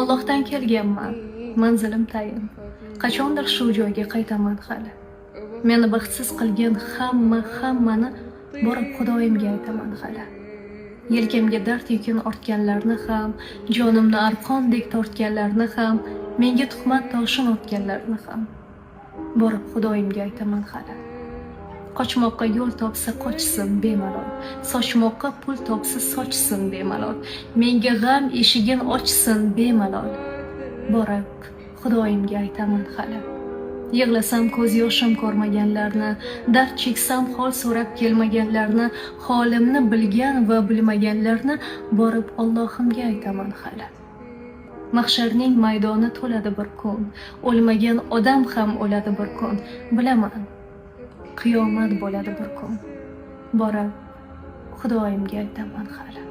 Allohdan kelganman, manzilim tayin. Qachondir shu joyga qaytaman hali. Meni baxtsiz qilgan hammani borib Xudoyimga aytaman hali. Yelkamga dard yukin ortganlarni ham, jonimni arqondek tortganlarni ham, menga tuhmat toshin otganlarni ham borib Xudoyimga aytaman hali. Qochmoqqa yo'l topsa qochsin bemalol, sochmoqqa pul topsa sochsin bemalol, menga g'am eshigin ochsin bemalol borib Xudoyimga aytaman hali. Yig'lasam ko'z yoshim ko'rmaganlarni, dard cheksam hol so'rab kelmaganlarni, holimni bilgan va bilmaganlarni borib Allohimga aytaman hali. Mahsharning maydoni to'ladi bir kun, o'lmagan odam ham o'ladi bir kun, bilaman. Qiyomat bo'ladi bir kun, borib Xudoyimga aytaman hali.